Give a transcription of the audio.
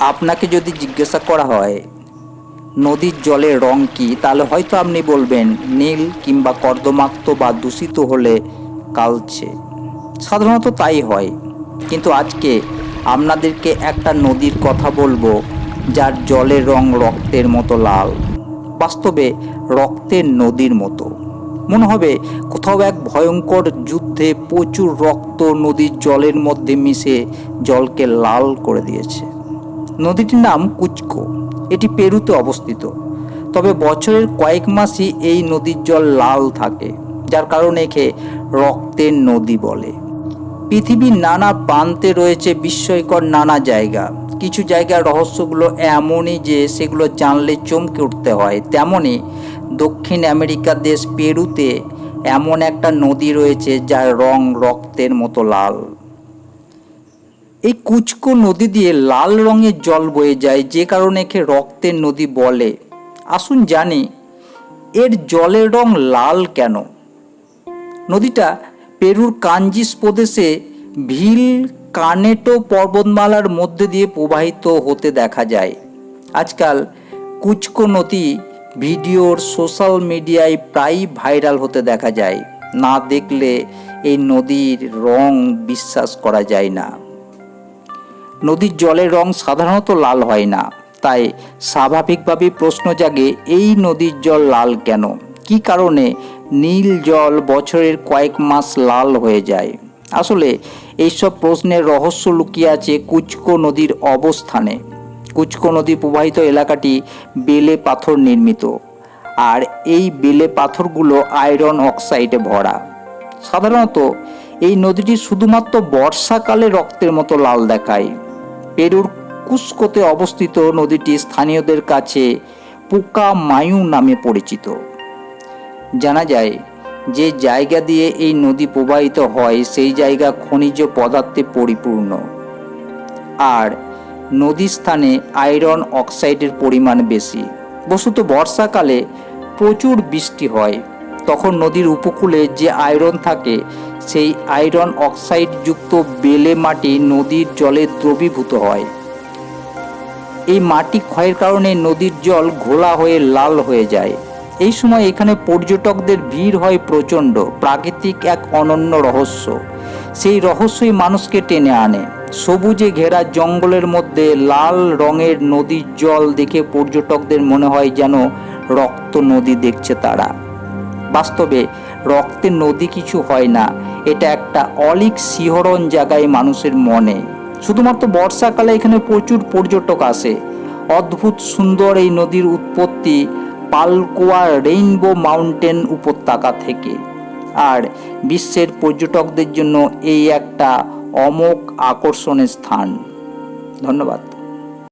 আপনাকে যদি জিজ্ঞাসা করা হয় নদীর জলের রং কী, তাহলে হয়তো আপনি বলবেন নীল কিংবা কর্দমাক্ত বা দূষিত হলে কালচে। সাধারণত তাই হয়, কিন্তু আজকে আপনাদেরকে একটা নদীর কথা বলবো যার জলের রং রক্তের মতো লাল, বাস্তবে রক্তের নদীর মতো। মনে হবে কোথাও এক ভয়ঙ্কর যুদ্ধে প্রচুর রক্ত নদীর জলের মধ্যে মিশে জলকে লাল করে দিয়েছে। নদীটির নাম কুচকো। এটি পেরুতে অবস্থিত, তবে বছরের কয়েক মাসই এই নদীর জল লাল থাকে, যার কারণে একে রক্তের নদী বলে। পৃথিবীর নানা প্রান্তে রয়েছে বিস্ময়কর নানা জায়গা। কিছু জায়গার রহস্যগুলো এমনই যে সেগুলো জানলে চমকে উঠতে হয়। তেমনই দক্ষিণ আমেরিকার দেশ পেরুতে এমন একটা নদী রয়েছে যার রং রক্তের মতো লাল। এই কুচকো নদী দিয়ে লাল রঙের জল বয়ে যায়, যে কারণে একে রক্তের নদী বলে। আসুন জানি এর জলের রং লাল কেন। নদীটা পেরুর কাঞ্জিস প্রদেশে ভিল কানেটো পর্বতমালার মধ্যে দিয়ে প্রবাহিত হতে দেখা যায়। আজকাল কুচকো নদী ভিডিওর সোশ্যাল মিডিয়ায় প্রায়ই ভাইরাল হতে দেখা যায়। না দেখলে এই নদীর রং বিশ্বাস করা যায় না। নদীর জলের রং সাধারণত লাল হয় না, তাই স্বাভাবিকভাবেই প্রশ্ন জাগে এই নদীর জল লাল কেন, কী কারণে নীল জল বছরের কয়েক মাস লাল হয়ে যায়। আসলে এইসব প্রশ্নের রহস্য লুকিয়ে আছে কুচকো নদীর অবস্থানে। কুচকো নদী প্রবাহিত এলাকাটি বেলে পাথর নির্মিত, আর এই বেলে পাথরগুলো আয়রন অক্সাইডে ভরা। সাধারণত এই নদীটি শুধুমাত্র বর্ষাকালে রক্তের মতো লাল দেখায়। পেরুর কুস্কোতে অবস্থিত নদীটি স্থানীয়দের কাছে পোকা মায়ু নামে পরিচিত। জানা যায় যে জায়গা দিয়ে এই নদী প্রবাহিত হয় সেই জায়গা খনিজ পদার্থে পরিপূর্ণ, আর নদীর স্থানে আয়রন অক্সাইডের পরিমাণ বেশি। বস্তুত বর্ষাকালে প্রচুর বৃষ্টি হয়, তখন নদীর উপকূলে যে আয়রন থাকে সেই আয়রন অক্সাইড যুক্ত বেলে মাটি নদীর জলে দ্রবীভূত হয়। এই মাটি ক্ষয়ের কারণে নদীর জল ঘোলা হয়ে লাল হয়ে যায়। এই সময় এখানে পর্যটকদের ভিড় হয় প্রচণ্ড। প্রাকৃতিক এক অনন্য রহস্য, সেই রহস্যই মানুষকে টেনে আনে। সবুজে ঘেরা জঙ্গলের মধ্যে লাল রঙের নদীর জল দেখে পর্যটকদের মনে হয় যেন রক্ত নদী দেখছে তারা। বাস্তবে রক্তের নদী কিছু হয় না, এটা একটা অলীক শিহরণ জাগায় মানুষের মনে। শুধুমাত্র বর্ষাকালে এখানে প্রচুর পর্যটক আসে। অদ্ভুত সুন্দর এই নদীর উৎপত্তি পালকোয়া রেইনবো মাউন্টেন উপত্যকা থেকে, আর বিশ্বের পর্যটকদের জন্য এই একটা অমোঘ আকর্ষণের স্থান। ধন্যবাদ।